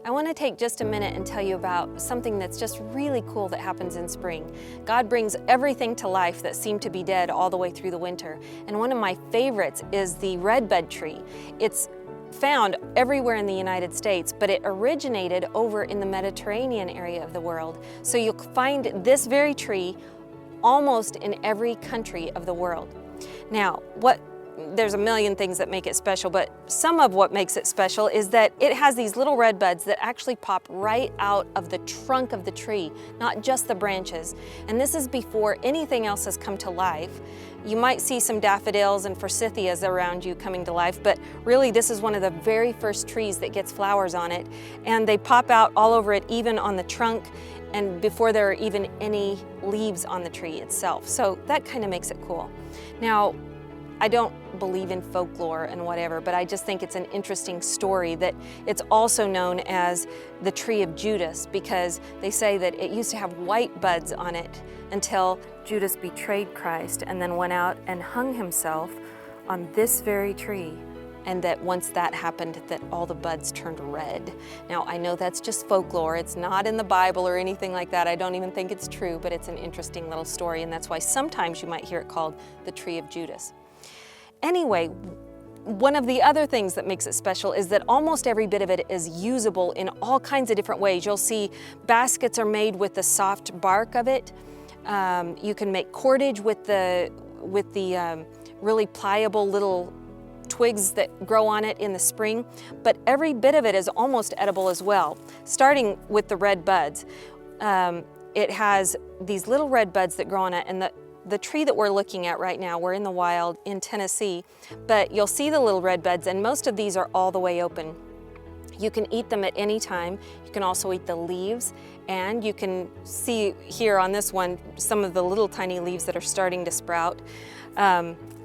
I want to take just a minute and tell you about something that's just really cool that happens in spring. God brings everything to life that seemed to be dead all the way through the winter. And one of my favorites is the redbud tree. It's found everywhere in the United States, but it originated over in the Mediterranean area of the world. So you'll find this very tree almost in every country of the world. Now, there's a million things that make it special, but some of what makes it special is that it has these little red buds that actually pop right out of the trunk of the tree, not just the branches. And this is before anything else has come to life. You might see some daffodils and forsythias around you coming to life, but really this is one of the very first trees that gets flowers on it. And they pop out all over it, even on the trunk, and before there are even any leaves on the tree itself. So that kind of makes it cool. Now, I don't believe in folklore and whatever, but I just think it's an interesting story that it's also known as the Tree of Judas, because they say that it used to have white buds on it until Judas betrayed Christ and then went out and hung himself on this very tree. And that once that happened, that all the buds turned red. Now, I know that's just folklore. It's not in the Bible or anything like that. I don't even think it's true, but it's an interesting little story, and that's why sometimes you might hear it called the Tree of Judas. Anyway, one of the other things that makes it special is that almost every bit of it is usable in all kinds of different ways. You'll see baskets are made with the soft bark of it. You can make cordage with the really pliable little twigs that grow on it in the spring, but every bit of it is almost edible as well. Starting with the red buds. It has these little red buds that grow on it, and the tree that we're looking at right now, we're in the wild in Tennessee, but you'll see the little red buds, and most of these are all the way open. You can eat them at any time. You can also eat the leaves, and you can see here on this one some of the little tiny leaves that are starting to sprout.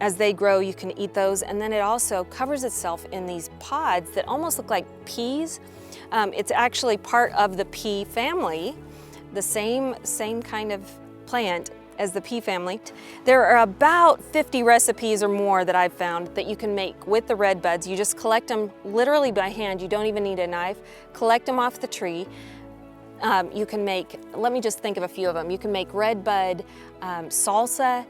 As they grow, you can eat those, and then it also covers itself in these pods that almost look like peas. It's actually part of the pea family, the same kind of plant as the pea family. There are about 50 recipes or more that I've found that you can make with the red buds. You just collect them literally by hand. You don't even need a knife. Collect them off the tree. You can make, let me just think of a few of them. You can make redbud salsa.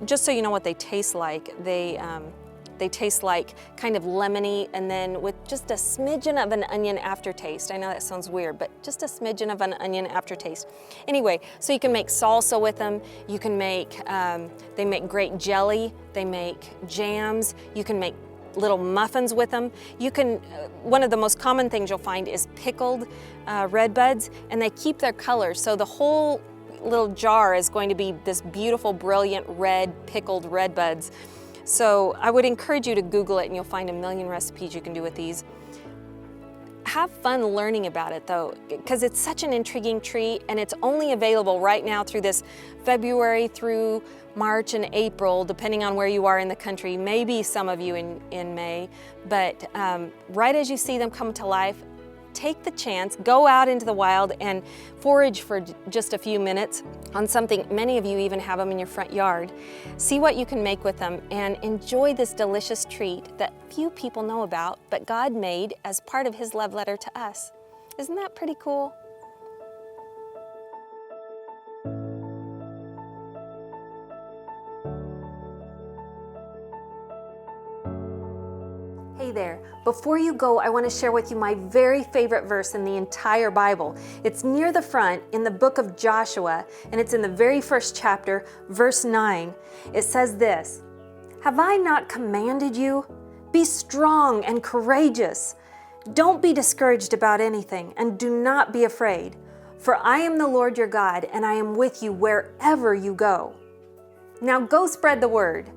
Just so you know what they taste like, they taste like kind of lemony, and then with just a smidgen of an onion aftertaste. I know that sounds weird, but just a smidgen of an onion aftertaste. Anyway, so you can make salsa with them. You can make, they make great jelly. They make jams. You can make little muffins with them. You can, one of the most common things you'll find is pickled red buds, and they keep their color. So the whole little jar is going to be this beautiful, brilliant red pickled red buds. So I would encourage you to Google it, and you'll find a million recipes you can do with these. Have fun learning about it though, because it's such an intriguing tree, and it's only available right now through this February through March and April, depending on where you are in the country, maybe some of you in May, but right as you see them come to life, take the chance, go out into the wild and forage for just a few minutes on something. Many of you even have them in your front yard. See what you can make with them and enjoy this delicious treat that few people know about, but God made as part of His love letter to us. Isn't that pretty cool? Hey there, before you go, I want to share with you my very favorite verse in the entire Bible. It's near the front in the book of Joshua, and it's in the very first chapter, verse 9. It says this, "Have I not commanded you? Be strong and courageous. Don't be discouraged about anything, and do not be afraid. For I am the Lord your God, and I am with you wherever you go." Now go spread the word.